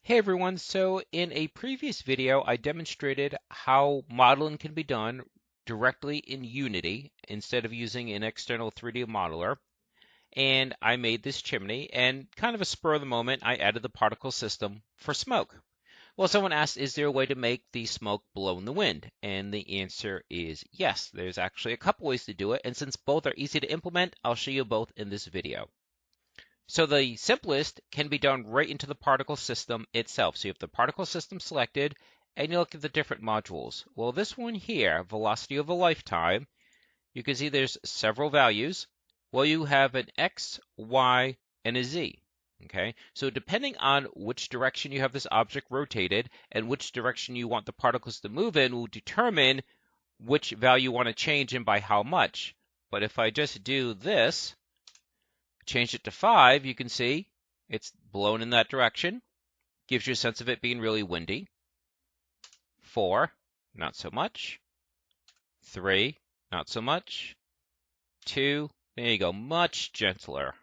Hey everyone, so in a previous video I demonstrated how modeling can be done directly in Unity instead of using an external 3D modeler. And I made this chimney, and kind of a spur of the moment I added the particle system for smoke. Well, someone asked, is there a way to make the smoke blow in the wind? And the answer is yes. There's actually a couple ways to do it, and since both are easy to implement, I'll show you both in this video. So the simplest can be done right into the particle system itself. So you have the particle system selected, and you look at the different modules. Well, this one here, velocity over lifetime, you can see there's several values. Well, you have an X, Y, and a Z. Okay, so depending on which direction you have this object rotated and which direction you want the particles to move in will determine which value you want to change and by how much. But if I just do this, change it to 5, you can see it's blown in that direction. Gives you a sense of it being really windy. 4, not so much. 3, not so much. 2, there you go, much gentler.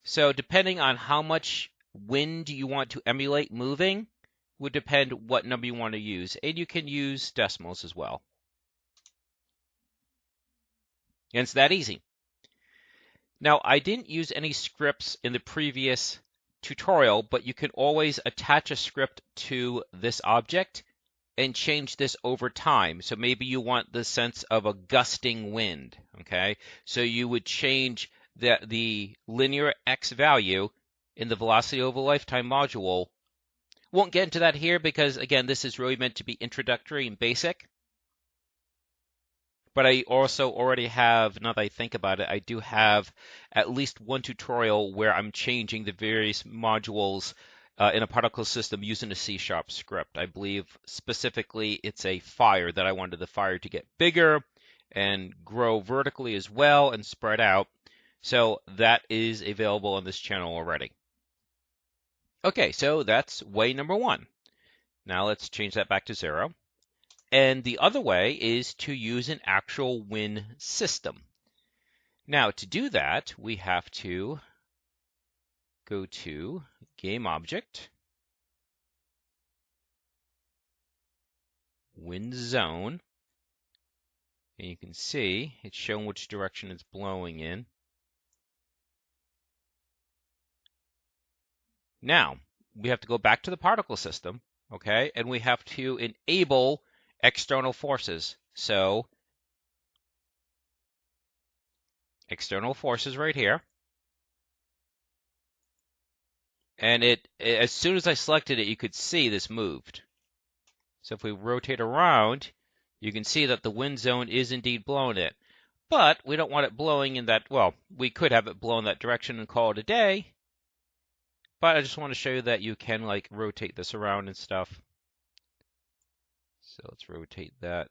So depending on how much wind you want to emulate moving would depend what number you want to use. And you can use decimals as well. And it's that easy. Now, I didn't use any scripts in the previous tutorial, but you can always attach a script to this object and change this over time. So maybe you want the sense of a gusting wind, okay? So you would change the linear x value in the velocity over lifetime module. Won't get into that here because, again, this is really meant to be introductory and basic. But I also already have, now that I think about it, I do have at least one tutorial where I'm changing the various modules in a particle system using a C# script. I believe specifically it's a fire that I wanted the fire to get bigger and grow vertically as well and spread out. So that is available on this channel already. Okay, so that's way number 1. Now let's change that back to 0. And the other way is to use an actual wind system. Now, to do that, we have to go to Game Object, Wind Zone, and you can see it's showing which direction it's blowing in. Now, we have to go back to the particle system, okay, and we have to enable external forces. So, external forces right here. And as soon as I selected it, you could see this moved. So if we rotate around, you can see that the wind zone is indeed blowing it. But we don't want it blowing in that, well, we could have it blow in that direction and call it a day. But I just want to show you that you can like rotate this around and stuff. So let's rotate that.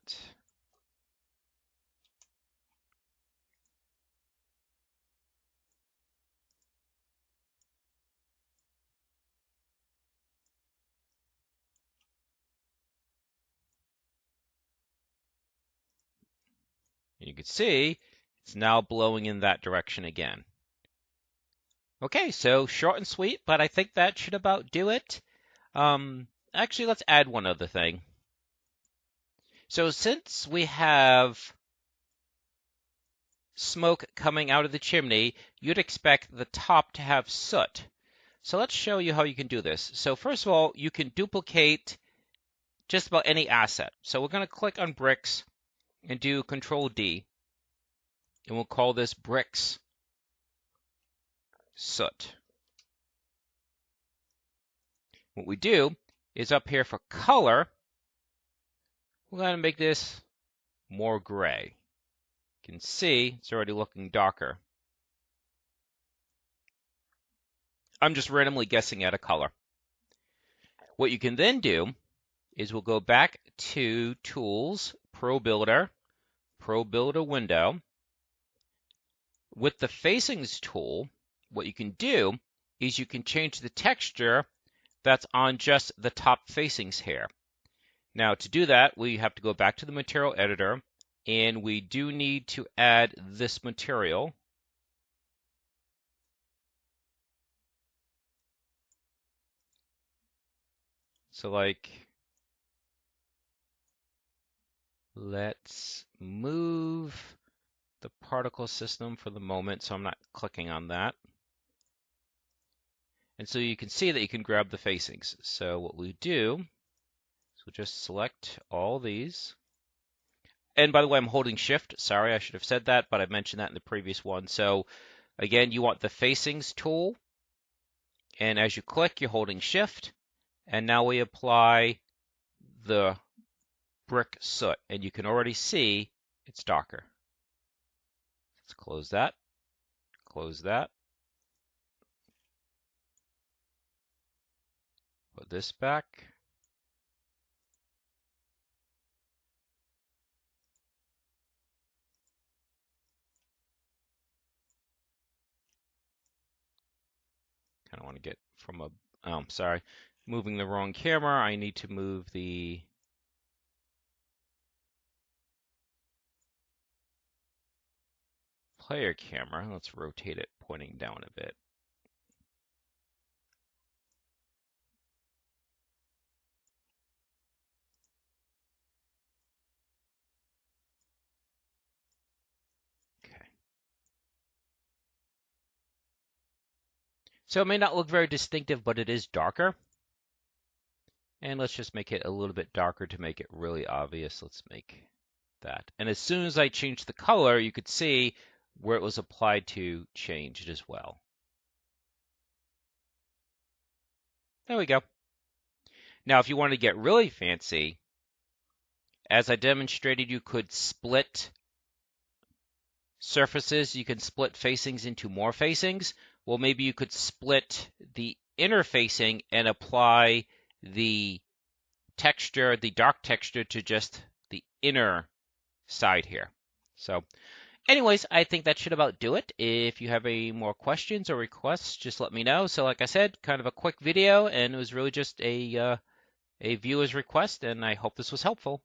And you can see it's now blowing in that direction again. Okay, so short and sweet, but I think that should about do it. Actually, let's add one other thing. So since we have smoke coming out of the chimney, you'd expect the top to have soot. So let's show you how you can do this. So first of all, you can duplicate just about any asset. So we're going to click on bricks and do Control D. And we'll call this bricks soot. What we do is up here for color, we're going to make this more gray. You can see it's already looking darker. I'm just randomly guessing at a color. What you can then do is we'll go back to Tools, Pro Builder Window. With the Facings tool, what you can do is you can change the texture that's on just the top facings here. Now to do that, we have to go back to the material editor, and we do need to add this material. So like, let's move the particle system for the moment, so I'm not clicking on that. And so you can see that you can grab the facings. So what we do is we'll just select all these. And by the way, I'm holding Shift. Sorry, I should have said that, but I mentioned that in the previous one. So again, you want the facings tool. And as you click, you're holding Shift. And now we apply the brick soot. And you can already see it's darker. Let's close that. Close that. Put this back. Kind of want to get from a, oh, sorry, moving the wrong camera. I need to move the player camera. Let's rotate it pointing down a bit. Okay. So it may not look very distinctive, but it is darker. And let's just make it a little bit darker to make it really obvious. Let's make that. And as soon as I change the color, you could see where it was applied to changed as well. There we go. Now, if you want to get really fancy, as I demonstrated, you could split surfaces. You can split facings into more facings. Well, maybe you could split the inner facing and apply the texture, the dark texture, to just the inner side here. So anyways, I think that should about do it. If you have any more questions or requests, just let me know. So like I said, kind of a quick video, and it was really just a viewer's request, and I hope this was helpful.